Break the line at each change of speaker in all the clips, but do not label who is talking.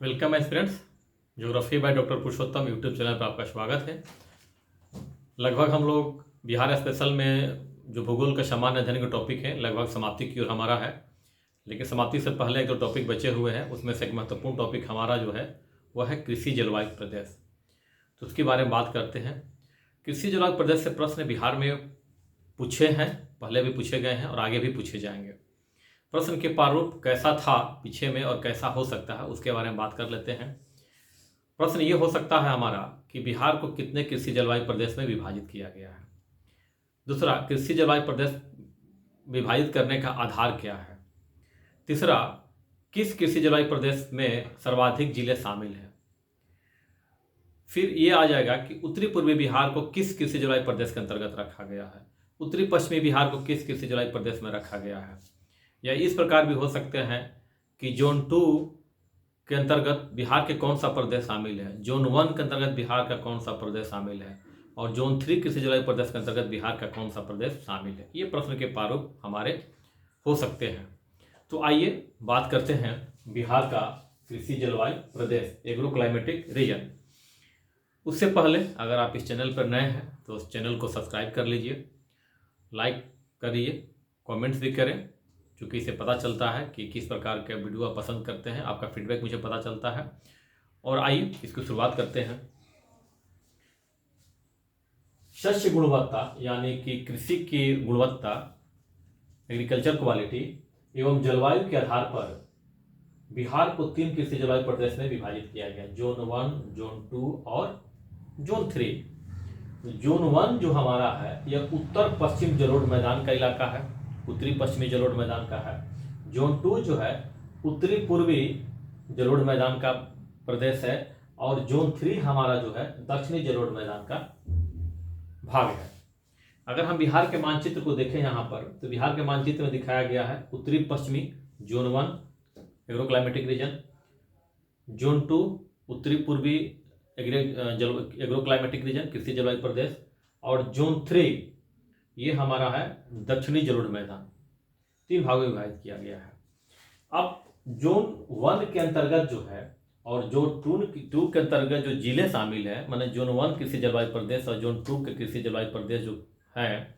Welcome aspirants. Geography by doctor Purushottam YouTube channel पर आपका स्वागत है। लगभग हम लोग बिहार स्पेशल में जो भूगोल का सामान्य अध्ययन का टॉपिक है लगभग समाप्ति की ओर हमारा है, लेकिन समाप्ति से पहले एक दो टॉपिक बचे हुए हैं। उसमें से एक महत्वपूर्ण टॉपिक हमारा जो है वह है कृषि जलवायु प्रदेश। तो उसके बारे में बात करते हैं। कृषि जलवायु प्रदेश से प्रश्न बिहार में पूछे हैं, पहले भी पूछे गए हैं और आगे भी पूछे जाएंगे। प्रश्न के प्रारूप कैसा था पीछे में और कैसा हो सकता है उसके बारे में बात कर लेते हैं। प्रश्न ये हो सकता है हमारा कि बिहार को कितने कृषि जलवायु प्रदेश में विभाजित किया गया है। दूसरा, कृषि जलवायु प्रदेश विभाजित करने का आधार क्या है। तीसरा, किस कृषि जलवायु प्रदेश में सर्वाधिक जिले शामिल हैं। फिर ये आ जाएगा कि उत्तरी पूर्वी बिहार को किस कृषि जलवायु प्रदेश के अंतर्गत रखा गया है, उत्तरी पश्चिमी बिहार को किस कृषि जलवायु प्रदेश में रखा गया है। या इस प्रकार भी हो सकते हैं कि जोन 2 के अंतर्गत बिहार के कौन सा प्रदेश शामिल है, जोन 1 के अंतर्गत बिहार का कौन सा प्रदेश शामिल है और जोन 3 कृषि जलवायु प्रदेश के अंतर्गत बिहार का कौन सा प्रदेश शामिल है। ये प्रश्न के प्रारूप हमारे हो सकते हैं। तो आइए बात करते हैं बिहार का कृषि जलवायु प्रदेश, एग्रो क्लाइमेटिक रीजन। उससे पहले अगर आप इस चैनल पर नए हैं तो उस चैनल को सब्सक्राइब कर लीजिए, लाइक करिए, कमेंट्स भी करें, क्योंकि इससे पता चलता है कि किस प्रकार के वीडियो आप पसंद करते हैं। आपका फीडबैक मुझे पता चलता है। और आइए इसकी शुरुआत करते हैं। शस्य गुणवत्ता यानी कि कृषि की गुणवत्ता, एग्रीकल्चर क्वालिटी एवं जलवायु के आधार पर बिहार को 3 कृषि जलवायु प्रदेश में विभाजित किया गया, जोन 1, जोन 2 और जोन 3। जोन 1 जो हमारा है यह उत्तर पश्चिम जलोढ़ मैदान का इलाका है, उत्तरी पश्चिमी जलोढ़ मैदान का है। जोन 2 जो है उत्तरी पूर्वी जलोढ़ मैदान का प्रदेश है और जोन 3 हमारा जो है दक्षिणी जलोढ़ मैदान का भाग है। अगर हम बिहार के मानचित्र को देखें यहाँ पर, तो बिहार के मानचित्र में दिखाया गया है उत्तरी पश्चिमी zone 1 agro climatic reason, zone 2 उत्तरी पूर्वी एग्रो क्लाइमेटिक रीजन कृषि जलवायु प्रदेश, और जोन 3 ये हमारा है दक्षिणी जलोढ़ मैदान। 3 भागों में विभाजित किया गया है। अब जोन 1 के अंतर्गत जो है और जोन 2 के अंतर्गत जो जिले शामिल है, माने जोन 1 कृषि जलवायु प्रदेश और जोन 2 के कृषि जलवायु प्रदेश जो है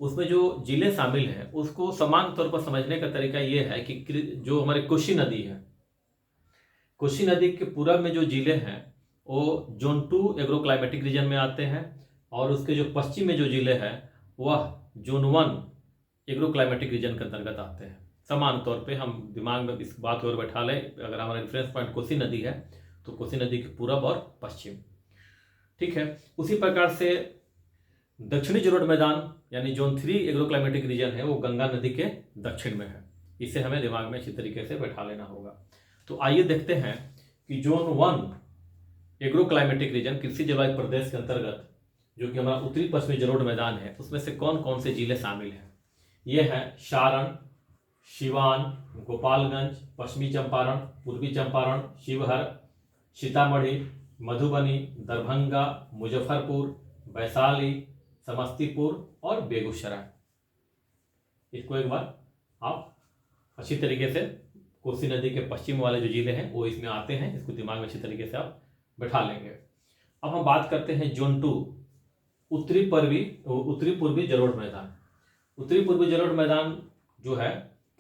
उसमें जो जिले शामिल हैं उसको समान तौर पर समझने का तरीका ये है कि जो हमारी कोसी नदी है, कोसी नदी के पूरब में जो जिले हैं वो जोन 2 एग्रो क्लाइमेटिक रीजन में आते हैं और उसके जो पश्चिम में जो जिले हैं वह जोन 1 एग्रो क्लाइमेटिक रीजन के अंतर्गत आते हैं। समान तौर पे हम दिमाग में इस बात को और बैठा लें, अगर हमारा रेफरेंस पॉइंट कोसी नदी है तो कोसी नदी के पूरब और पश्चिम, ठीक है। उसी प्रकार से दक्षिणी जलोढ़ मैदान यानी जोन 3 एग्रो क्लाइमेटिक रीजन है वो गंगा नदी के दक्षिण में है। इसे हमें दिमाग में अच्छी तरीके से बैठा लेना होगा। तो आइए देखते हैं कि जोन 1 एग्रो क्लाइमेटिक रीजन कृषि जलवायु प्रदेश के अंतर्गत जो कि हमारा उत्तरी पश्चिमी जलोढ़ मैदान है उसमें से कौन कौन से जिले शामिल हैं। ये हैं सारण, सिवान, गोपालगंज, पश्चिमी चंपारण, पूर्वी चंपारण, शिवहर, सीतामढ़ी, मधुबनी, दरभंगा, मुजफ्फरपुर, वैशाली, समस्तीपुर और बेगूसराय। इसको एक बार आप अच्छी तरीके से कोसी नदी के पश्चिम वाले जो जिले हैं वो इसमें आते हैं, इसको दिमाग में अच्छी तरीके से आप बैठा लेंगे। अब हम बात करते हैं जोन 2 उत्तरी पूर्वी जलोढ़ मैदान। उत्तरी पूर्वी जलोढ़ मैदान जो है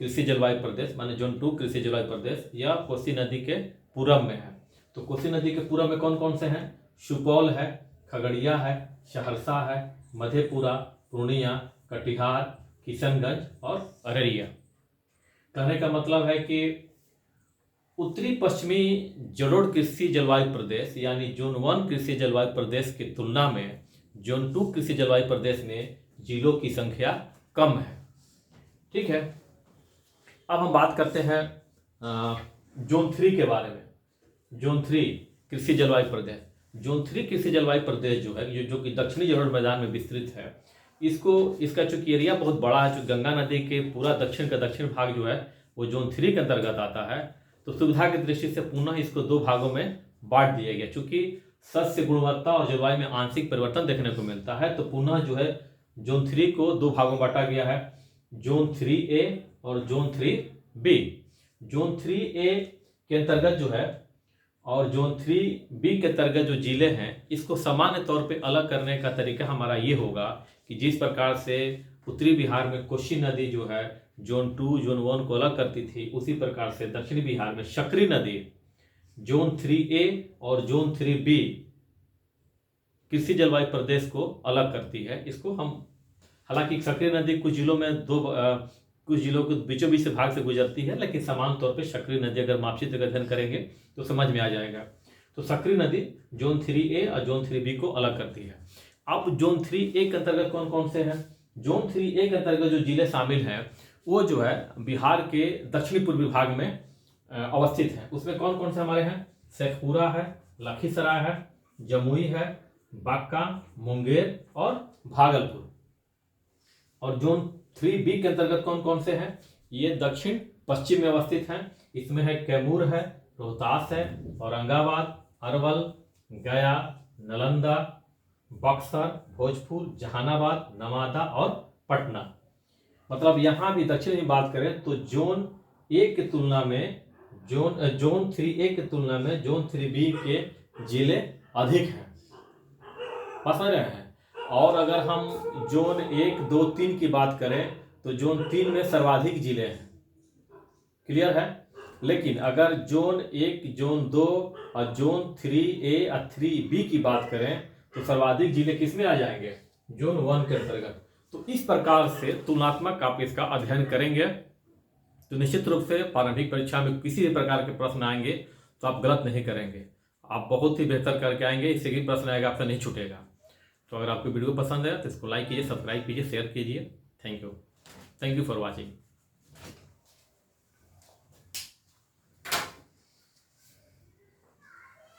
कृषि जलवायु प्रदेश माने जोन 2 कृषि जलवायु प्रदेश या कोसी नदी के पूरब में है। तो कोसी नदी के पूरब में कौन कौन से हैं, सुपौल है, खगड़िया है, सहरसा है, मधेपुरा, पूर्णिया, कटिहार, किशनगंज और अररिया। कहने का मतलब है कि उत्तरी पश्चिमी जलोढ़ कृषि जलवायु प्रदेश यानी जोन 1 कृषि जलवायु प्रदेश की तुलना में जोन 2 कृषि जलवायु प्रदेश में जिलों की संख्या कम है, ठीक है। अब हम बात करते हैं जोन 3 के बारे में। जोन 3 कृषि जलवायु प्रदेश, जोन 3 कृषि जलवायु प्रदेश जो है जो कि दक्षिणी जलोढ़ मैदान में विस्तृत है, इसका चूंकि एरिया बहुत बड़ा है, जो गंगा नदी के पूरा दक्षिण का दक्षिण भाग जो है वो जोन 3 के अंतर्गत आता है। तो सुविधा की दृष्टि से पुनः इसको 2 भागों में बांट दिया गया। चूंकि शस्य गुणवत्ता और जलवायु में आंशिक परिवर्तन देखने को मिलता है तो पुनः जो है जोन 3 को 2 भागों में बांटा गया है, जोन 3A और जोन 3B। जोन 3A के अंतर्गत जो है और जोन 3B के अंतर्गत जो जिले हैं इसको सामान्य तौर पे अलग करने का तरीका हमारा ये होगा कि जिस प्रकार से उत्तरी बिहार में कोसी नदी जो है जोन 2 जोन 1 को अलग करती थी, उसी प्रकार से दक्षिणी बिहार में सकरी नदी जोन 3A और जोन 3B कृषि जलवायु प्रदेश को अलग करती है। इसको हम, हालांकि सकरी नदी कुछ जिलों में कुछ जिलों के बीचों बीच से भाग से गुजरती है, लेकिन समान तौर पे सकरी नदी अगर मापचित्र का अध्ययन करेंगे तो समझ में आ जाएगा। तो सकरी नदी जोन 3A और जोन 3B को अलग करती है। अब जोन 3A के अंतर्गत कौन कौन से हैं? जोन 3A के अंतर्गत जो जिले शामिल हैं वो जो है बिहार के दक्षिणी पूर्वी भाग में अवस्थित है। उसमें कौन कौन से हमारे हैं? शेखपुरा है, लखीसराय है, जमुई है, बांका, मुंगेर और भागलपुर। और जोन 3B के अंतर्गत कौन कौन से हैं? ये दक्षिण पश्चिम में अवस्थित हैं। इसमें है कैमूर है, रोहतास है, औरंगाबाद, अरवल, गया, नालंदा, बक्सर, भोजपुर, जहानाबाद, नवादा और पटना। मतलब यहाँ भी दक्षिण में बात करें तो जोन 3A की तुलना में जोन 3B के जिले अधिक हैं, समझ रहे हैं। और अगर हम जोन 1, 2, 3 की बात करें तो जोन 3 में सर्वाधिक जिले हैं, क्लियर है। लेकिन अगर जोन 1, जोन 2 और जोन 3A और 3B की बात करें तो सर्वाधिक जिले किसमें आ जाएंगे? जोन 1 के अंतर्गत। तो इस प्रकार से तुलनात्मक आप इसका अध्ययन करेंगे तो निश्चित रूप से प्रारंभिक परीक्षा में किसी भी प्रकार के प्रश्न आएंगे तो आप गलत नहीं करेंगे, आप बहुत ही बेहतर करके आएंगे। इससे भी प्रश्न आएगा आपसे नहीं छूटेगा। तो अगर आपको वीडियो पसंद है तो इसको लाइक कीजिए, सब्सक्राइब कीजिए, शेयर कीजिए। Thank you for watching.